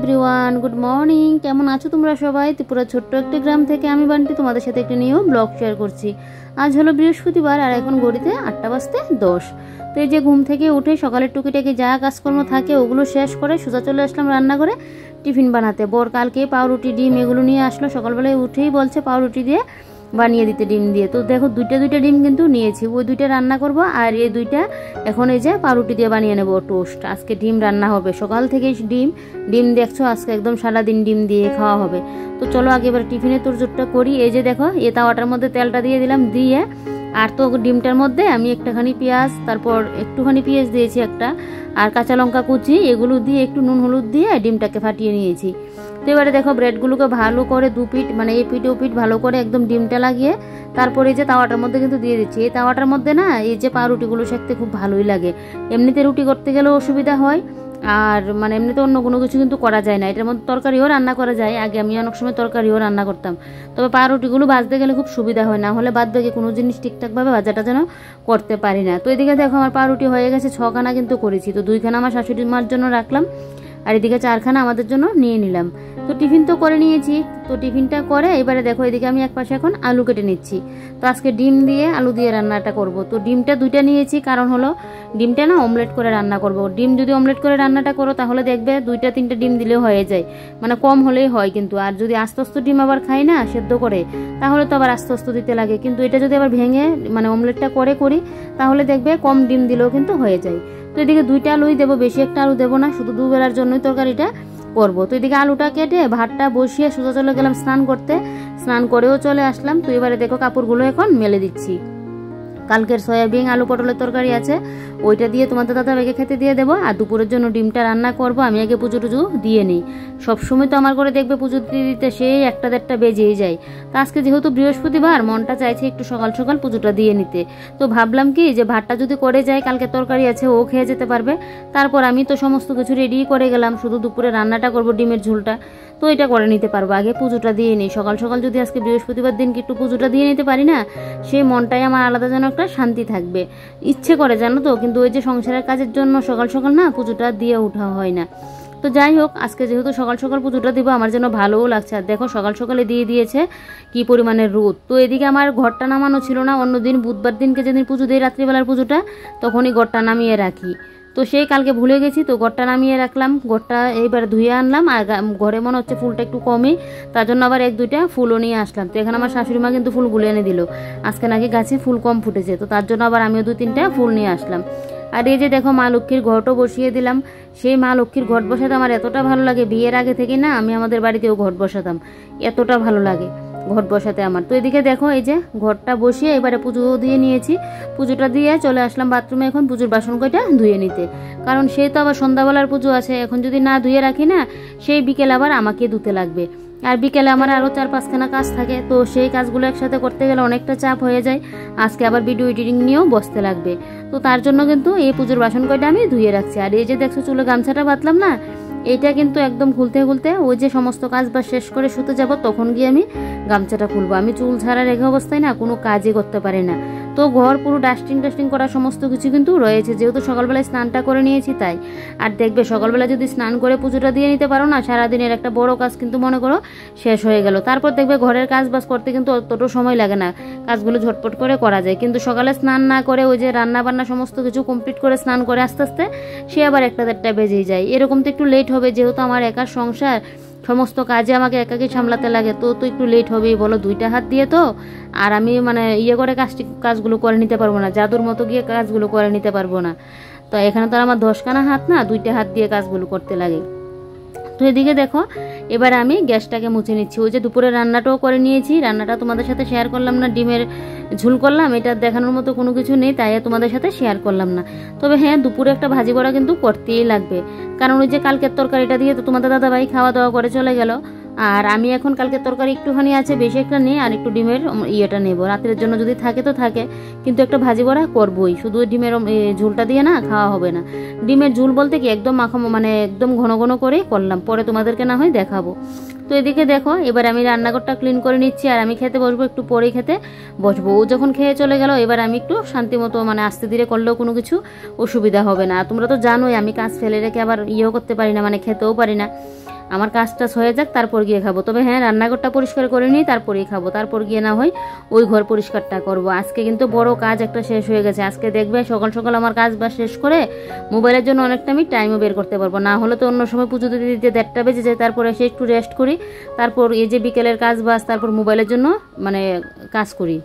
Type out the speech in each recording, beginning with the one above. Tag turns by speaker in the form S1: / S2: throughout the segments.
S1: Everyone, good morning. কেমন আছো তোমরা সবাই? ত্রিপুরা ছোট্ট একটা গ্রাম থেকে আমি বান্টি তোমাদের সাথে একটা নিউ ব্লগ শেয়ার করছি। আজ হলো বৃহস্পতিবার আর এখন ঘড়িতে 8টা বাজতে 10। তো এই যে ঘুম থেকে উঠে সকালের টুকিটাকি যা কাজকর্ম থাকে ওগুলো শেষ করে সোজা চলে আসলাম রান্না করে টিফিন বানাতে। বর কালকে পাউরুটি ডিম এগুলো নিয়ে আসলো, সকালবেলায় উঠেই বলছে পাউরুটি দিয়ে বানিয়ে দিতে ডিম দিয়ে। তো দেখো দুইটা ডিম কিন্তু নিয়েছি, ওই দুইটা রান্না করব আর এই দুইটা এখন এই যে পাউরুটি দিয়ে বানিয়ে নেব টোস্ট। আজকে ডিম রান্না হবে, সকাল থেকেই ডিম দেখছো, আজকে একদম সারাদিন ডিম দিয়ে খাওয়া হবে। তো চলো আগে এবার টিফিনে তোরজোরটা করি। এই যে দেখো এই তাওয়াটার মধ্যে তেলটা দিয়ে দিলাম, দিয়ে আর তো ডিমটার মধ্যে আমি একটাখানি পেঁয়াজ, তারপর একটুখানি পেঁয়াজ দিয়েছি একটা, আর কাঁচা লঙ্কা কুচি এগুলো দিয়ে একটু নুন হলুদ দিয়ে ডিমটাকে ফাটিয়ে নিয়েছি। তো এবারে দেখো ব্রেডগুলোকে ভালো করে দু পিঠ মানে এই পিঠ ও পিঠ ভালো করে একদম ডিমটা লাগিয়ে তারপরে এই যে তাওয়াটার মধ্যে কিন্তু দিয়ে দিচ্ছি। এই তাওয়াটার মধ্যে না এই যে পাউরুটিগুলো সেঁকতে খুব ভালোই লাগে। এমনিতে রুটি করতে গেলেও অসুবিধা হয়, আর মানে এমনিতে অন্য কোনো কিছু কিন্তু করা যায় না। এটার মধ্যে তরকারিও রান্না করা যায়, আগে আমি অনেক সময় তরকারিও রান্না করতাম, তবে পাউরুটিগুলো ভাজতে গেলে খুব সুবিধা হয়, না হলে বাদ বাকি কোনো জিনিস ঠিকঠাকভাবে ভাজাটা যেন করতে পারি না। তো এদিকে দেখো আমার পাউরুটি হয়ে গেছে, 6খানা কিন্তু করেছি। তো 2খানা আমার শাশুড়ি মার জন্য রাখলাম আর এদিকে 4খানা আমাদের জন্য নিয়ে নিলাম। তো টিফিন তো করে নিয়েছি। তো টিফিনটা করে এবারে দেখো এদিকে আমি একপাশে এখন আলু কেটে নিচ্ছি। তো আজকে ডিম দিয়ে আলু দিয়ে রান্নাটা করব। তো ডিমটা 2টা নিয়েছি, কারণ হলো ডিমটা না অমলেট করে রান্না করব। ডিম যদি অমলেট করে রান্নাটা করো তাহলে দেখবে 2-3টা ডিম দিলেও হয়ে যায়, মানে কম হলেই হয় কিন্তু। আর যদি আস্তে আস্তে ডিম আবার খাই না সেদ্ধ করে, তাহলে তো আবার আস্তে আস্তে দিতে লাগে। কিন্তু এটা যদি আবার ভেঙে মানে অমলেটটা করি তাহলে দেখবে কম ডিম দিলেও কিন্তু হয়ে যায়। তো এদিকে 2টা আলুই দেবো, বেশি একটা আলু দেবো না, শুধু দুবেলার জন্যই তরকারিটা করবো। তো এদিকে আলুটা কেটে ভাতটা বসিয়ে সোজা চলে গেলাম স্নান করতে, স্নান করেও চলে আসলাম। তো এবারে দেখো কাপড়গুলো এখন মেলে দিচ্ছি। কালকের সয়াবিন আলু পটলের তরকারি আছে, ওইটা দিয়ে তোমাদের দাদা ভাইকে খেতে দিয়ে দেবো। আর দুপুরের জন্য ডিমটা রান্না করব। আমি আগে পুজো টুজো দিয়ে নিই, সবসময় তো আমার করে দেখবে পুজো দিতে সেই 1-1.5টা বেজেই যায়। তো আজকে যেহেতু বৃহস্পতিবার মনটা চাইছে একটু সকাল সকাল পুজোটা দিয়ে নিতে। তো ভাবলাম কি যে ভাতটা যদি করে যায়, কালকে তরকারি আছে ও খেয়ে যেতে পারবে, তারপর আমি তো সমস্ত কিছু রেডি করে গেলাম, শুধু দুপুরে রান্নাটা করব ডিমের ঝোলটা, তো এটা করে নিতে পারবো। আগে পুজোটা দিয়ে নিই, সকাল সকাল যদি আজকে বৃহস্পতিবার দিনকে একটু পুজোটা দিয়ে নিতে পারি না, সেই মনটাই আমার আলাদা যেন একটা শান্তি থাকবে। ইচ্ছে করে জানো তো, কিন্তু ওই যে সংসারের কাজের জন্য সকাল সকাল না পুজোটা দিয়ে ওঠা হয় না। তো যাই হোক, আজকে যেহেতু সকাল সকাল পুজোটা দিব আমার জন্য ভালোও লাগছে। আর দেখো সকাল সকালে দিয়ে দিয়েছে কি পরিমাণে রোদ। তো এদিকে আমার ঘরটা নামানো ছিল না, অন্যদিন বুধবার দিনকে যেদিন পুজো দিই রাত্রিবেলার পুজোটা, তখনই ঘরটা নামিয়ে রাখি। তো সেই কালকে ভুলে গেছি, তো ঘরটা নামিয়ে রাখলাম, ঘরটা এইবার ধুয়ে আনলাম। আর ঘরে মনে হচ্ছে ফুলটা একটু কমই, তার জন্য আবার 1-2টা ফুলও নিয়ে আসলাম। তো এখানে আমার শাশুড়ি মা কিন্তু ফুলগুলো এনে দিল, আজকে নাকি গাছে ফুল কম ফুটেছে, তো তার জন্য আবার আমিও 2-3টা ফুল নিয়ে আসলাম। আর এই যে দেখো মা লক্ষ্মীর ঘরটাও বসিয়ে দিলাম। সেই মা লক্ষ্মীর ঘট বসাতে আমার এতটা ভালো লাগে, বিয়ের আগে থেকে না আমি আমাদের বাড়িতেও ঘট বসাতাম, এতটা ভালো লাগে ঘট বসাতে আমার। তো এদিকে দেখো এই যে ঘরটা বসিয়ে এবারে পুজো দিয়ে নিয়েছি, পুজোটা দিয়ে চলে আসলাম বাথরুমে এখন পুজোর বাসন কয়টা ধুয়ে নিতে, কারণ সেই তো আবার সন্ধ্যাবেলার পুজো আছে, এখন যদি না ধুয়ে রাখি না সেই বিকেল আবার আমাকে ধুতে লাগবে। আর বিকেলে আমার আরও 4-5খানা কাজ থাকে, তো সেই কাজগুলো একসাথে করতে গেলে অনেকটা চাপ হয়ে যায়। আজকে আবার ভিডিও এডিটিং নিয়েও বসতে লাগবে, তো তার জন্য কিন্তু এই পুজোর বাসন কয়টা আমি ধুয়ে রাখছি। আর এই যে দেখছো চুলে গামছাটা বাঁধলাম না, এইটা কিন্তু একদম খুলতে ওই যে সমস্ত কাজ বা শেষ করে শুতে যাব তখন গিয়ে আমি গামছাটা খুলবো। আমি চুল ছাড়া রেখে অবস্থায় না কোনো কাজই করতে পারি না। তো ঘর পুরো ডাস্টিং করা সমস্ত কিছু কিন্তু রয়েছে, যেহেতু সকালবেলায় স্নানটা করে নিয়েছি তাই। আর দেখবে সকালবেলা যদি স্নান করে পুজোটা দিয়ে নিতে পারো না, সারাদিনের একটা বড় কাজ কিন্তু মনে করো শেষ হয়ে গেল। তারপর দেখবে ঘরের কাজ বাজ করতে কিন্তু অতটা সময় লাগে না, কাজগুলো ঝটপট করে করা যায়। কিন্তু সকালে স্নান না করে ওই যে রান্না বান্না সমস্ত কিছু কমপ্লিট করে স্নান করে আস্তে আস্তে সে আবার 1-1.5টা বেজেই যায়। এরকম তো একটু লেট হবে, যেহেতু আমার একার সংসার, সমস্ত কাজে আমাকে একাকে সামলাতে লাগে, তো একটু লেট হবেই বলো, 2টা হাত দিয়ে তো। আর আমি মানে করে কাজগুলো করে নিতে পারবো না, জাদুর মতো গিয়ে কাজগুলো করে নিতে পারবো না। তো এখানে তো আমার 10খানা হাত না, 2টা হাত দিয়ে কাজগুলো করতে লাগে। তো এদিকে দেখো এবার আমি গ্যাসটাকে মুছে নিচ্ছি। ওই যে দুপুরে রান্নাটাও করে নিয়েছি, রান্নাটা তোমাদের সাথে শেয়ার করলাম না, ডিমের ঝোল করলাম, এটা দেখানোর মতো কোনো কিছু নেই, তাই তোমাদের সাথে শেয়ার করলাম না। তবে হ্যাঁ, দুপুরে একটা ভাজি বড়া কিন্তু করতেই লাগবে, কারণ ওই যে কালকের তরকারিটা দিয়ে তো তোমাদের দাদাভাই খাওয়া দাওয়া করে চলে গেল। আর আমি এখন কালকের তরকারি একটুখানি আছে, বেশি একটা নেই, আর একটু ডিমের ইয়েটা নেবো রাতের জন্য, যদি থাকে তো থাকে, কিন্তু একটা ভাজি বড়া করবোই, শুধু ডিমের ঝোলটা দিয়ে না খাওয়া হবে না। ডিমের ঝোল বলতে কি একদম মাখামো, মানে একদম ঘন ঘন করে করলাম, পরে তোমাদেরকে না হয় দেখাবো। তো এদিকে দেখো এবার আমি রান্নাঘরটা ক্লিন করে নিচ্ছি, আর আমি খেতে বসবো, একটু পরেই খেতে বসবো। ও যখন খেয়ে চলে গেল এবার আমি একটু শান্তি মতো মানে আস্তে ধীরে করলেও কোনো কিছু অসুবিধা হবে না। তোমরা তো জানোই আমি কাজ ফেলে রেখে আবার করতে পারি না, মানে খেতেও পারি না। আমার কাজটা হয়ে যাক, তারপর গিয়ে খাবো। তবে হ্যাঁ, রান্নাঘরটা পরিষ্কার করে নিই, তারপরেই খাবো, তারপর গিয়ে না হয় ওই ঘর পরিষ্কারটা করব। আজকে কিন্তু বড় কাজ একটা শেষ হয়ে গেছে। আজকে দেখবে সকাল সকাল আমার কাজ বা শেষ করে মোবাইলের জন্য অনেকটা আমি টাইমও বের করতে পারবো। না হলে তো অন্য সময় পুজো দিতে দিতে 1:30 বেজে যায়, তারপরে এসে একটু রেস্ট করি, তারপর এই যে বিকেলের কাজ বাস, তারপর মোবাইলের জন্য মানে কাজ করি।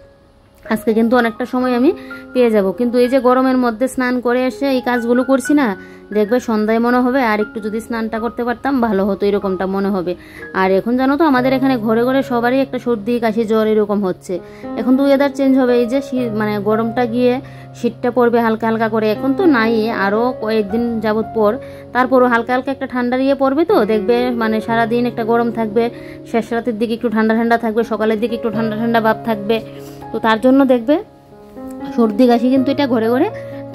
S1: আজকে কিন্তু অনেকটা সময় আমি পেয়ে যাব। কিন্তু এই যে গরমের মধ্যে স্নান করে এসে এই কাজগুলো করছি না, দেখবে সন্ধ্যায় মনে হবে আর একটু যদি স্নানটা করতে পারতাম ভালো হতো, এরকমটা মনে হবে। আর এখন জানো তো আমাদের এখানে ঘরে ঘরে সবারই একটা সর্দি কাশি জ্বর এরকম হচ্ছে। এখন তো ওয়েদার চেঞ্জ হবে, এই যে মানে গরমটা গিয়ে শীতটা পড়বে হালকা হালকা করে। এখন তো নাই, আরও কয়েকদিন যাবত পর তারপরও হালকা হালকা একটা ঠান্ডার পড়বে, তো দেখবে মানে সারাদিন একটা গরম থাকবে, শেষ রাতের দিকে একটু ঠান্ডা ঠান্ডা থাকবে, সকালের দিকে একটু ঠান্ডা ঠান্ডা ভাব থাকবে। তো তার জন্য দেখবে সর্দি কাশি কিন্তু এটা ঘরে ঘরে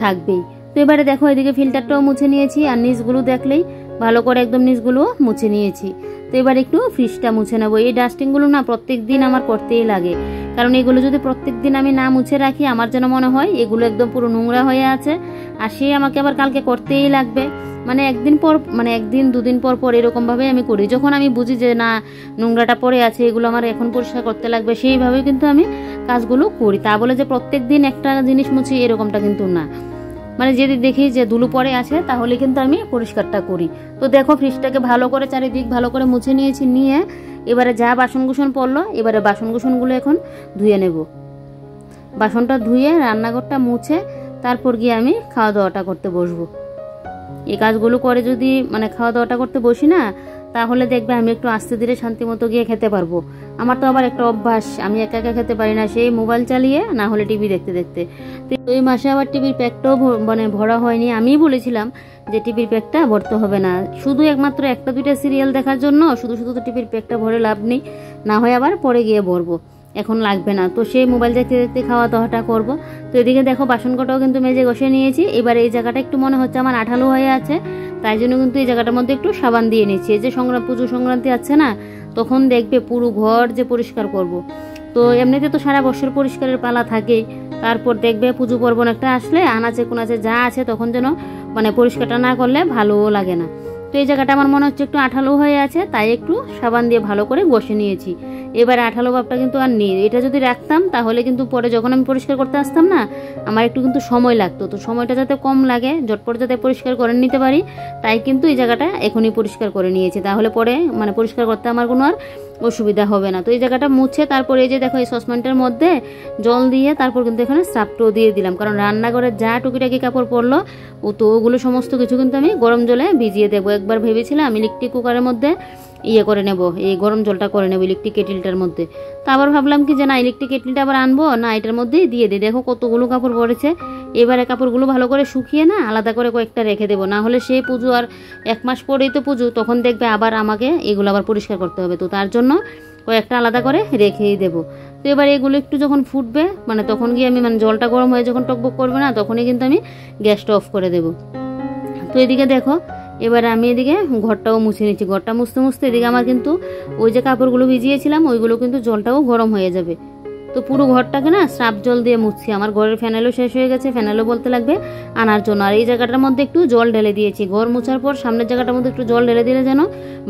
S1: থাকবেই। তো এবারে দেখো এদিকে ফিল্টারটাও মুছে নিয়েছি, আর নিচগুলো দেখলেই ভালো করে একদম নিচগুলো মুছে নিয়েছি। তো এবার একটু ফ্রিজটা মুছে নেবো। এই ডাস্টিংগুলো না প্রত্যেক দিন আমার করতেই লাগে, কারণ এগুলো যদি প্রত্যেক দিন আমি না মুছে রাখি আমার যেন মনে হয় এগুলো একদম পুরো নোংরা হয়ে আছে, আর সে আমাকে আবার কালকে করতেই লাগবে। মানে একদিন পর মানে একদিন দুদিন পর পর এরকমভাবে আমি করি। যখন আমি বুঝি যে না নোংরাটা পড়ে আছে, এগুলো আমার এখন পরিষ্কার করতে লাগবে, সেইভাবেই কিন্তু আমি কাজগুলো করি। তা বলে যে প্রত্যেক দিন একটা জিনিস মুছি এরকমটা কিন্তু না। মানে যদি দেখি যে ধুলো পড়ে আছে তাহলে কিন্তু আমি পরিষ্কারটা করি। তো দেখো ফ্রিজটাকে ভালো করে চারিদিক ভালো করে মুছে নিয়েছি, নিয়ে এবারে যা বাসনকুসন পড়লো এবারে বাসনকুসনগুলো এখন ধুয়ে নেব। বাসনটা ধুয়ে রান্নাঘরটা মুছে তারপর গিয়ে আমি খাওয়া দাওয়াটা করতে বসবো। এই কাজগুলো করে যদি মানে খাওয়া দাওয়াটা করতে বসি না, তাহলে দেখবে আমি একটু আস্তে ধীরে শান্তি মতো গিয়ে খেতে পারবো। আমার তো আবার একটা অভ্যাস, আমি একা একা খেতে পারি না, সেই মোবাইল চালিয়ে না হলে টিভি দেখতে দেখতে। তো এই মাসে আবার টিভির প্যাকটাও মানে ভরা হয়নি। আমিই বলেছিলাম যে টিভির প্যাকটা ভরতে হবে না, শুধু একমাত্র একটা দুইটা সিরিয়াল দেখার জন্য শুধু শুধু তো টিভির প্যাকটা ভরে লাভ নেই, না হয় আবার পরে গিয়ে ভরবো, এখন লাগবে না। তো সেই মোবাইল দেখতে দেখতে খাওয়া দাওয়াটা করবো। তো এদিকে দেখো বাসন কটাও কিন্তু মেজে ঘষে নিয়েছি। এবার এই জায়গাটা একটু মনে হচ্ছে আমার আঠালো হয়ে আছে, তাই জন্য কিন্তু এই জায়গাটার মধ্যে একটু সাবান দিয়ে নিচ্ছি। এই যে পুজো সংক্রান্তি আছে না, তখন দেখবে পুরো ঘর যে পরিষ্কার করব। তো এমনিতে তো সারা বছর পরিষ্কারের পালা থাকেই, তারপর দেখবে পুজো পার্বণ একটা আসলে আনাচে কোনাচে যা আছে তখন যেন মানে পরিষ্কারটা না করলে ভালোও লাগে না। তো এই জায়গাটা আমার মনে হচ্ছে একটু আঠালো হয়ে আছে, তাই একটু সাবান দিয়ে ভালো করে ঘষে নিয়েছি। এবার আঠালো ভাবটা কিন্তু আর নেই। এটা যদি রাখতাম তাহলে কিন্তু পরে যখন আমি পরিষ্কার করতে আসতাম না, আমার একটু কিন্তু সময় লাগতো। তো সময়টা যাতে কম লাগে, ঝটপট যাতে পরিষ্কার করে নিতে পারি, তাই কিন্তু এই জায়গাটা এখনই পরিষ্কার করে নিয়েছি। তাহলে পরে মানে পরিষ্কার করতে আমার কোনো আর অসুবিধা হবে না। তো এই জায়গাটা মুছে তারপরে এই যে দেখো এই সসপ্যানটার মধ্যে জল দিয়ে তারপর কিন্তু এখানে সার্ফটাও দিয়ে দিলাম, কারণ রান্নাঘরে যা টুকিটাকি কাপড় পরলো তো ওগুলো সমস্ত কিছু কিন্তু আমি গরম জলে ভিজিয়ে দেবো। একবার ভেবেছিলাম ইলেকট্রিক কুকারের মধ্যে করে নেব, এই গরম জলটা করে নেবো ইলেকট্রিক কেটলিটার মধ্যে। তো আবার ভাবলাম কি যে না ইলেকট্রিক কেটলিটা আবার আনবো না, এটার মধ্যেই দিয়ে দিই। দেখো কতগুলো কাপড় পড়েছে। এবারে কাপড়গুলো ভালো করে শুকিয়ে না আলাদা করে কয়েকটা রেখে দেবো, না হলে সেই পুজো আর 1 মাস পরেই তো পুজো, তখন দেখবে আবার আমাকে এগুলো আবার পরিষ্কার করতে হবে। তো তার জন্য কয়েকটা আলাদা করে রেখেই দেবো। তো এবার এগুলো একটু যখন ফুটবে মানে তখন গিয়ে আমি মানে জলটা গরম হয়ে যখন টকবক করবে না, তখনই কিন্তু আমি গ্যাসটা অফ করে দেবো। তো এদিকে দেখো এবারে আমি এদিকে ঘরটাও মুছে নিচ্ছি। ঘরটা মুছতে মুছতে এদিকে আমার কিন্তু ওই যে কাপড়গুলো ভিজিয়েছিলাম ওইগুলো কিন্তু জলটাও গরম হয়ে যাবে। তো পুরো ঘরটাকে না সার্ফ জল দিয়ে মুছছি। আমার ঘরের ফ্যানেলও শেষ হয়ে গেছে, ফ্যানেলও বলতে লাগবে আনার জন্য। আর এই জায়গাটার মধ্যে একটু জল ঢেলে দিয়েছি। ঘর মুছার পর সামনের জায়গাটার মধ্যে একটু জল ঢেলে দিলে যেন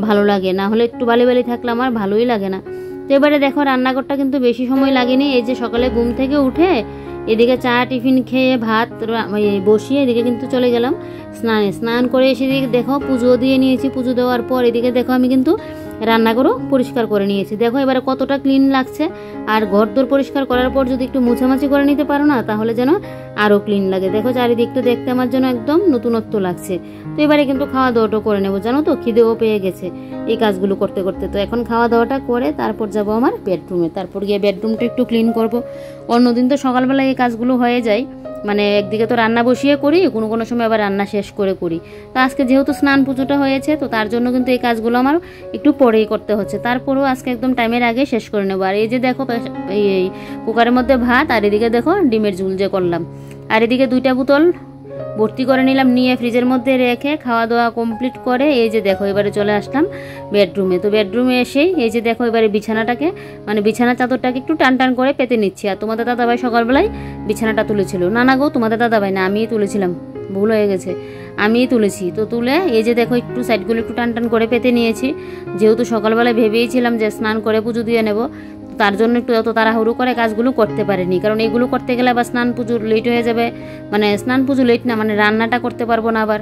S1: ভালো লাগে, না হলে একটু বালি বালি থাকলে আমার ভালোই লাগে না। তো এবারে দেখো রান্নাঘরটা কিন্তু বেশি সময় লাগেনি। এই যে সকালে ঘুম থেকে উঠে এদিকে চা টিফিন খেয়ে ভাত বসিয়ে এদিকে কিন্তু চলে গেলাম স্নান করে এসে এদিকে দেখো পুজো দিয়ে নিয়েছি। পুজো দেওয়ার পর এদিকে দেখো আমি কিন্তু রান্নাঘরও পরিষ্কার করে নিয়েছি। দেখো এবারে কতটা ক্লিন লাগছে। আর ঘর দোর পরিষ্কার করার পর যদি একটু মোছামাছি করে নিতে পারো না, তাহলে যেন আরও ক্লিন লাগে। দেখো চারিদিকটা দেখতে আমার জন্য একদম নতুনত্ব লাগছে। তো এবারে কিন্তু খাওয়া দাওয়াটা করে নেবো, জানো তো খিদেও পেয়ে গেছে এই কাজগুলো করতে করতে। তো এখন খাওয়া দাওয়াটা করে তারপর যাব আমার বেডরুমে, তারপর গিয়ে বেডরুমটা একটু ক্লিন করব। অন্যদিন তো সকালবেলায় এই কাজগুলো হয়ে যায়, মানে একদিকে তো রান্না বসিয়ে করি, কোনো কোনো সময় আবার রান্না শেষ করে করি। তো আজকে যেহেতু স্নান পুজোটা হয়েছে, তো তার জন্য কিন্তু এই কাজগুলো আমার একটু পরেই করতে হচ্ছে। তারপরেও আজকে একদম টাইমের আগে শেষ করে নেবো। আর এই যে দেখো এই কুকারের মধ্যে ভাত, আর এদিকে দেখো ডিমের ঝুল যে করলাম, আর এদিকে 2টা বোতল ভর্তি করে নিলাম, নিয়ে ফ্রিজের মধ্যে রেখে খাওয়া দাওয়া কমপ্লিট করে এই যে দেখো এবারে চলে আসলাম বেডরুমে। তো বেডরুমে এসেই এই যে দেখো এবারে বিছানাটাকে মানে বিছানা চাদরটাকে একটু টান টান করে পেতে নিচ্ছি। আর তোমাদের দাদাভাই সকালবেলায় বিছানাটা তুলেছিল, না গো তোমাদের দাদাভাই না, আমিই তুলেছিলাম। ভুল হয়ে গেছে, আমিই তুলেছি। তো তুলে এই যে দেখো একটু সাইডগুলো একটু টান টান করে পেতে নিয়েছি, যেহেতু সকালবেলায় ভেবেইছিলাম যে স্নান করে পুজো দিয়ে নেব, তার জন্য একটু এত তাড়াহুড়ো করে কাজগুলো করতে পারিনি, কারণ এগুলো করতে গেলে আবার স্নান পুজো লেট হয়ে যাবে, মানে স্নান পুজো লেট না, মানে রান্নাটা করতে পারবো না। আবার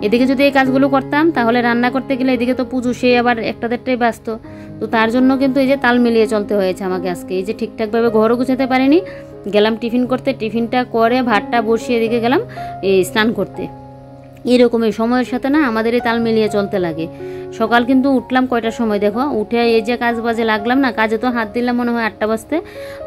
S1: এদিকে যদি এই কাজগুলো করতাম তাহলে রান্না করতে গেলে এদিকে তো পুজো, সে আবার একটা দেড়টাই ব্যস্ত। তো তার জন্য কিন্তু এই যে তাল মিলিয়ে চলতে হয়েছে আমাকে আজকে। এই যে ঠিকঠাকভাবে ঘরও গুছাতে পারিনি, গেলাম টিফিন করতে, টিফিনটা করে ভাতটা বসিয়ে এদিকে গেলাম এই স্নান করতে। এরকমই সময়ের সাথে না আমাদের এই তাল মিলিয়ে চলতে লাগে। সকাল কিন্তু উঠলাম কয়টার সময় দেখো, উঠে এই যে কাজ বাজে লাগলাম না, কাজে তো হাত দিলাম মনে হয় 8টা বাজতে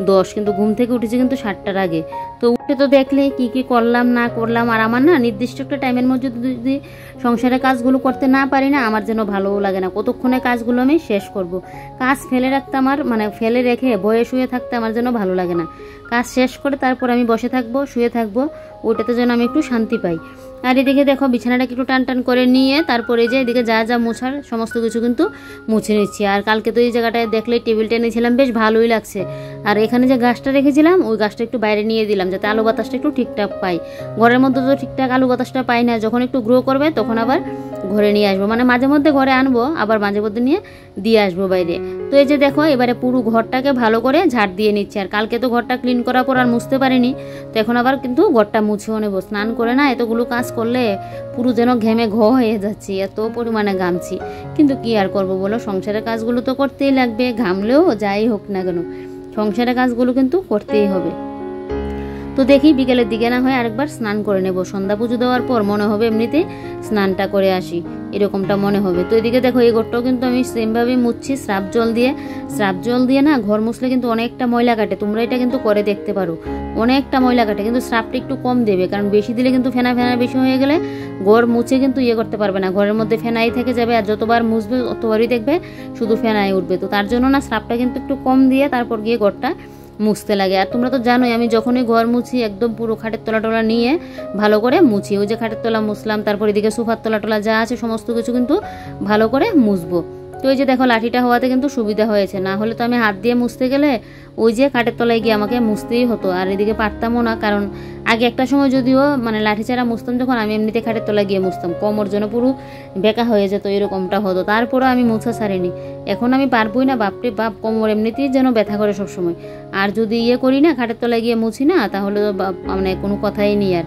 S1: 10, কিন্তু ঘুম থেকে উঠেছি কিন্তু 7টার আগে। তো উঠে তো দেখলে কি কি করলাম না করলাম, আর আমার না নির্দিষ্ট একটা টাইমের মধ্যে যদি সংসারের কাজগুলো করতে না পারি না, আমার যেন ভালোও লাগে না, কতক্ষণে কাজগুলো আমি শেষ করব। কাজ ফেলে রাখতে আমার মানে ফেলে রেখে বয়ে শুয়ে থাকতে আমার যেন ভালো লাগে না। কাজ শেষ করে তারপর আমি বসে থাকবো, শুয়ে থাকবো, ওইটাতে যেন আমি একটু শান্তি পাই। আর এদিকে দেখো বিছানাটাকে একটু টান টান করে নিয়ে তারপরে যে এদিকে যা যা মোছার সমস্ত কিছু কিন্তু মুছে নিচ্ছি। আর কালকে তো এই জায়গাটায় দেখলে টেবিলটা নিয়েছিলাম, বেশ ভালোই লাগছে। আর এখানে যে গাছটা রেখেছিলাম ওই গাছটা একটু বাইরে নিয়ে দিলাম, যাতে আলো বাতাসটা একটু ঠিকঠাক পাই। ঘরের মধ্যে তো ঠিকঠাক আলো বাতাসটা পাই না, যখন একটু গ্রো করবে তখন আবার ঘরে নিয়ে আসবো, মানে মাঝে মধ্যে ঘরে আনবো, আবার মাঝে মধ্যে নিয়ে দিয়ে আসবো বাইরে। তো এই যে দেখো এবারে পুরো ঘরটাকে ভালো করে ঝাড় দিয়ে নিচ্ছি। আর কালকে তো ঘরটা ক্লিন করার পর আর মুছতে পারিনি, তো এখন আবার কিন্তু ঘরটা মুছেও নেবো। স্নান করে না এতগুলো কাজ করলে পুরো যেন ঘেমে হয়ে যাচ্ছি, এত পরিমাণে ঘামছি। কিন্তু কি আর করব বলো, সংসারের কাজগুলো তো করতেই লাগবে, ঘামলেও যাই হোক না কেন সংসারের কাজগুলো কিন্তু করতেই হবে। তো দেখি বিকেলের দিকে না হয় আরেকবার স্নান করে নেব, সন্ধ্যা পুজো দেওয়ার পর মনে হবে এমনিতে স্নানটা করে আসি, এরকমটা মনে হবে। তো এদিকে দেখো এই ঘরটাও কিন্তু আমি সেমভাবে মুছছি স্রাব জল দিয়ে। স্রাব জল দিয়ে না ঘর মুছলে কিন্তু অনেকটা ময়লা কাটে, তোমরা এটা কিন্তু করে দেখতে পারো, অনেকটা ময়লা কাটে। কিন্তু স্রাবটা একটু কম দেবে, কারণ বেশি দিলে কিন্তু ফেনা ফেনা বেশি হয়ে গেলে ঘর মুছে কিন্তু করতে পারবে না, ঘরের মধ্যে ফেনাই থেকে যাবে, আর যতবার মুছবে ততবারই দেখবে শুধু ফেনাই উঠবে। তো তার জন্য না স্রাবটা কিন্তু একটু কম দিয়ে তারপর গিয়ে ঘরটা মুছতে লাগে। আর তোমরা তো জানোই আমি যখনই ঘর মুছি একদম পুরো খাটের তলা টলা নিয়ে ভালো করে মুছি। ওই যে খাটের তলা মুছলাম, তারপর এদিকে সোফার তলা টলা যা আছে সমস্ত কিছু কিন্তু ভালো করে মুছবো। তো ওই যে দেখো লাঠিটা হওয়াতে কিন্তু সুবিধা হয়েছে, না হলে তো আমি হাত দিয়ে মুছতে গেলে ওই যে খাটের তলায় গিয়ে আমাকে মুছতেই হতো, আর এদিকে পারতামও না। কারণ আগে একটা সময় যদিও মানে লাঠি ছাড়া মুছতাম, যখন আমি এমনিতে খাটের তলায় গিয়ে মুছতাম, কোমর জন্য পুরো বেঁকা হয়ে যেত, এরকমটা হতো। তারপরেও আমি মুছা ছাড়িনি, এখন আমি পারবই না, বাপরে বাপ কোমর এমনিতেই যেন ব্যথা করে সবসময়। আর যদি করি না খাটের তলায় গিয়ে মুছি না, তাহলে মানে কোনো কথাই নেই আর।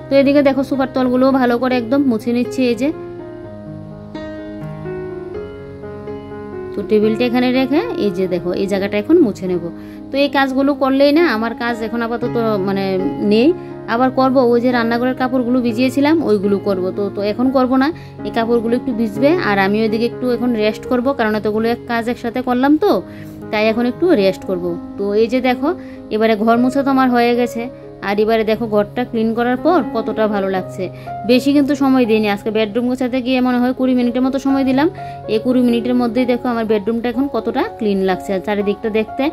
S1: তো এদিকে দেখো সুপার তলগুলোও ভালো করে একদম মুছে নিচ্ছি। এই যে তো টেবিলটা এখানে রেখে এই যে দেখো এই জায়গাটা এখন মুছে নেব। তো এই কাজগুলো করলেই না আমার কাজ এখন আপাতত মানে নেই, আবার করব ওই যে রান্নাঘরের কাপড়গুলো ভিজিয়েছিলাম ওইগুলো করব। তো এখন করব না, এই কাপড়গুলো একটু ভিজবে, আর আমি ওইদিকে একটু এখন রেস্ট করব, কারণ এতগুলো কাজ একসাথে করলাম তো, তাই এখন একটু রেস্ট করব। তো এই যে দেখো এবারে ঘর মুছা তো আমার হয়ে গেছে, আর এবারে দেখো ঘরটা ক্লিন করার পর কতটা ভালো লাগছে। বেশি কিন্তু সময় দিইনি আজকে, বেডরুম গোছাতে গিয়ে মনে হয় 20 মিনিটের মতো সময় দিলাম। এই 20 মিনিটের মধ্যেই দেখো আমার বেডরুমটা এখন কতটা ক্লিন লাগছে, আর চারিদিকটা দেখতে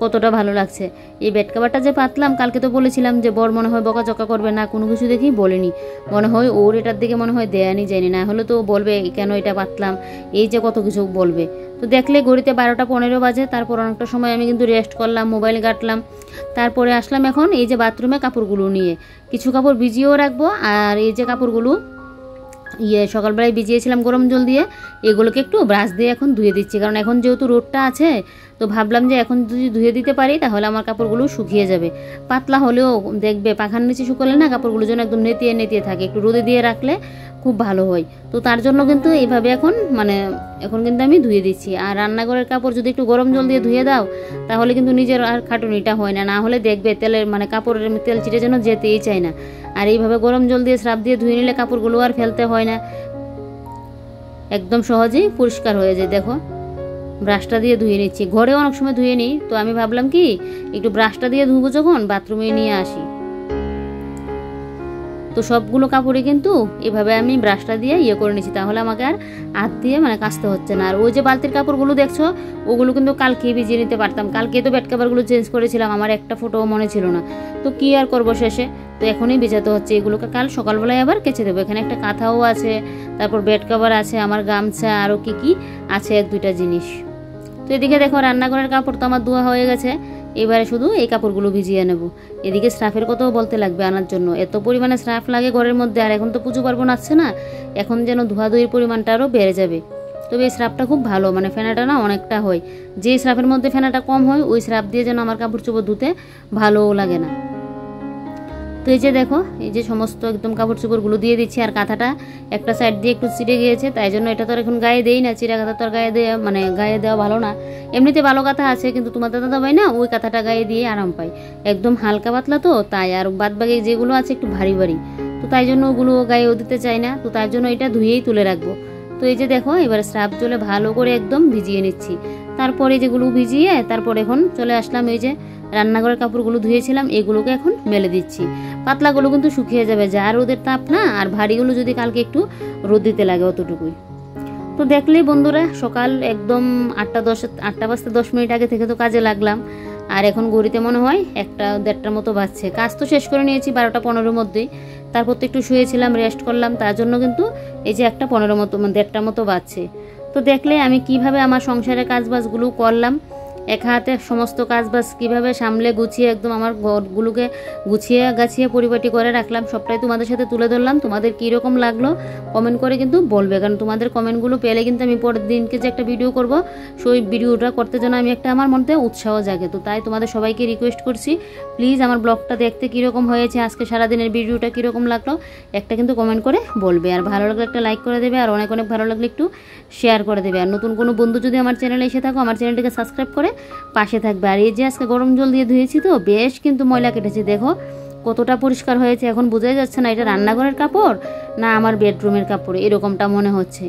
S1: কতটা ভালো লাগছে। এই বেড কাভারটা যে পাতলাম, কালকে তো বলেছিলাম যে বর মনে হয় বকাঝকা করবে না, কোনো কিছু দেখি বলেনি, মনে হয় ওর এটার দিকে মনে হয় দেয়ানি যায়নি, না হলে তো বলবে কেন এটা পাতলাম, এই যে কত কিছু বলবে। তো দেখলে ঘড়িতে 12টা 15 বাজে, তারপর অনেকটা সময় আমি কিন্তু রেস্ট করলাম, মোবাইল ঘাটলাম, তারপরে আসলাম এখন এই যে বাথরুমে কাপড়গুলো নিয়ে। কিছু কাপড় ভিজিয়েও রাখবো, আর এই যে কাপড়গুলো সকালবেলায় ভিজিয়েছিলাম গরম জল দিয়ে, এগুলোকে একটু ব্রাশ দিয়ে এখন ধুয়ে দিচ্ছি, কারণ এখন যেহেতু রোদটা আছে তো ভাবলাম যে এখন যদি ধুয়ে দিতে পারি তাহলে আমার কাপড়গুলো শুকিয়ে যাবে। পাতলা হলেও দেখবে পাখার নিচে শুকালে না কাপড়গুলো যেন একদম নেতিয়ে নেতিয়ে থাকে, একটু রোদে দিয়ে রাখলে খুব ভালো হয়। তো তার জন্য কিন্তু এইভাবে এখন কিন্তু আমি ধুয়ে দিচ্ছি। আর রান্নাঘরের কাপড় যদি একটু গরম জল দিয়ে ধুয়ে দাও তাহলে কিন্তু নিজের আর খাটুনিটা হয় না, না হলে দেখবে তেলের কাপড়ের তেল চিটে যেন যেতেই চায় না। আর এইভাবে গরম জল দিয়ে স্রাব দিয়ে ধুয়ে নিলে কাপড়গুলো আর ফেলতে হয় না, একদম সহজেই পরিষ্কার হয়ে যায়। দেখো ব্রাশটা দিয়ে ধুয়ে নিচ্ছি, ঘরেও অনেক সময় ধুয়ে নিই, তো আমি ভাবলাম কি একটু ব্রাশটা দিয়ে ধুবো যখন বাথরুমে নিয়ে আসি। তো সবগুলো কাপড়ে কিন্তু এভাবে আমি ব্রাশটা দিয়ে করে নিচ্ছি, তাহলে আমাকে আর হাত দিয়ে কাচতে হচ্ছে না। আর ওই যে বালতির কাপড়গুলো দেখছো ওগুলো কিন্তু কালকে ভিজিয়ে নিতে পারতাম, কালকে তো বেড কাভারগুলো চেঞ্জ করেছিলাম, আমার একটা ফটোও মনে ছিল না। তো কি আর করবো শেষে, তো এখনই ভেজাতে হচ্ছে, এগুলোকে কাল সকালবেলায় আবার কেচে দেবো। এখানে একটা কাঁথাও আছে, তারপর বেড কাভার আছে, আমার গামছা, আরও কি আছে 1-2টা জিনিস। তো এদিকে দেখো রান্নাঘরের কাপড় তো আমার ধোয়া হয়ে গেছে, এবারে শুধু এই কাপড়গুলো ভিজিয়ে নেব। এদিকে স্রাফের কথাও বলতে লাগবে আনার জন্য, এত পরিমাণে স্রাফ লাগে ঘরের মধ্যে। আর এখন তো পুজো পার্বণ আসছে না, এখন যেন ধোয়াধুয়ির পরিমাণটা আরও বেড়ে যাবে। তবে এই স্রাফটা খুব ভালো, মানে ফেনাটা না অনেকটা হয়। যে স্রাফের মধ্যে ফেনাটা কম হয় ওই স্রাফ দিয়ে যেন আমার কাপড় চোপড় ধুতে ভালোও লাগে না। তো এই যে দেখো, এই যে সমস্ত একদম কাপড় চোপড়গুলো দিয়ে দিচ্ছি। আর কাঁথাটা একটা সাইড দিয়ে একটু চিড়ে গিয়েছে, তাই জন্য এটা তো এখন গায়ে দেই না। চিড়া কাঁথা তো আর গায়ে দেওয়া ভালো না। এমনিতে ভালো কাঁথা আছে, কিন্তু তোমার দাদা ভাই না ওই কাঁথাটা গায়ে দিয়ে আরাম পায়, একদম হালকা পাতলা তো তাই। আর বাদ বাকি যেগুলো আছে একটু ভারী ভারী, তো তাই জন্য ওগুলো গায়েও দিতে চাই না, তো তার জন্য এটা ধুয়েই তুলে রাখবো। তো এই যে দেখো, এবার স্রাফ জলে ভালো করে একদম ভিজিয়ে নিচ্ছি। তারপরে যেগুলো ভিজিয়ে তারপর এখন চলে আসলাম এই যে রান্নাঘরের কাপড়গুলো ধুয়েছিলাম, এগুলোকে এখন মেলে দিচ্ছি। পাতলাগুলো কিন্তু শুকিয়ে যাবে, যা রোদের তাপ না। আর ভারীগুলো যদি কালকে একটু রোদ দিতে লাগে অতটুকুই। তো দেখলে বন্ধুরা, সকাল একদম 8টা বাজতে 10 মিনিট আগে থেকে তো কাজে লাগলাম। আর এখন ঘড়িতে মনে হয় 1টা-1:30টার মতো বাজছে। কাজ তো শেষ করে নিয়েছি 12টা-15 মধ্যেই। তারপর তো একটু শুয়েছিলাম, রেস্ট করলাম, তার জন্য কিন্তু এই যে 1টা-15 মতো, 1:30টার মতো বাজছে। তো দেখলে আমি কিভাবে আমার সংসারের কাজবাজগুলো করলাম, এক হাতে সমস্ত কাজবাজ কিভাবে সামলে গুছিয়ে একদম আমার ঘরগুলোকে গুছিয়ে গাছিয়ে পরিপাটি করে রাখলাম, সবটাই তোমাদের সাথে তুলে ধরলাম। তোমাদের কীরকম লাগলো কমেন্ট করে কিন্তু বলবে, কারণ তোমাদের কমেন্টগুলো পেলে কিন্তু আমি পরের দিনকে যে একটা ভিডিও করব, সেই ভিডিওটা করতে জন্য আমি আমার মধ্যে উৎসাহ জাগে। তো তাই তোমাদের সবাইকে রিকোয়েস্ট করছি, প্লিজ আমার ব্লগটা দেখতে কীরকম হয়েছে, আজকে সারাদিনের ভিডিওটা কীরকম লাগলো একটা কিন্তু কমেন্ট করে বলবে। আর ভালো লাগলে একটা লাইক করে দেবে, আর অনেক অনেক ভালো লাগলে একটু শেয়ার করে দেবে। আর নতুন কোনো বন্ধু যদি আমার চ্যানেলে এসে থাকো, আমার চ্যানেলটিকে সাবস্ক্রাইব করে পাশে থাকবে। আর এই যে আজকে গরম জল দিয়ে ধুয়েছি, তো বেশ কিন্তু ময়লা কেটেছে, দেখো কতটা পরিষ্কার হয়েছে। এখন বোঝাই যাচ্ছে না এটা রান্নাঘরের কাপড় না আমার বেডরুমের কাপড়, এরকমটা মনে হচ্ছে।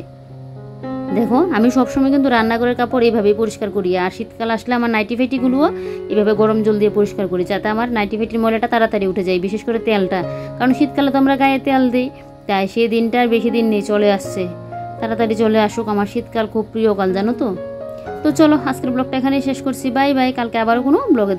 S1: দেখো, আমি সবসময় কিন্তু রান্নাঘরের কাপড় এইভাবেই পরিষ্কার করি। আর শীতকাল আসলে আমার নাইটি ফাইটিগুলোও এইভাবে গরম জল দিয়ে পরিষ্কার করি, যাতে আমার নাইটি ফাইটির ময়লাটা তাড়াতাড়ি উঠে যায়, বিশেষ করে তেলটা। কারণ শীতকালে তো আমরা গায়ে তেল দিই, তাই সেই দিনটা আর বেশি দিন নেই, চলে আসছে। তাড়াতাড়ি চলে আসুক, আমার শীতকাল খুব প্রিয় কাল, জানো তো। তো চলো, আজকের ব্লগটা এখানেই শেষ করছি। বাই বাই, কালকে আবারও কোনো ব্লগে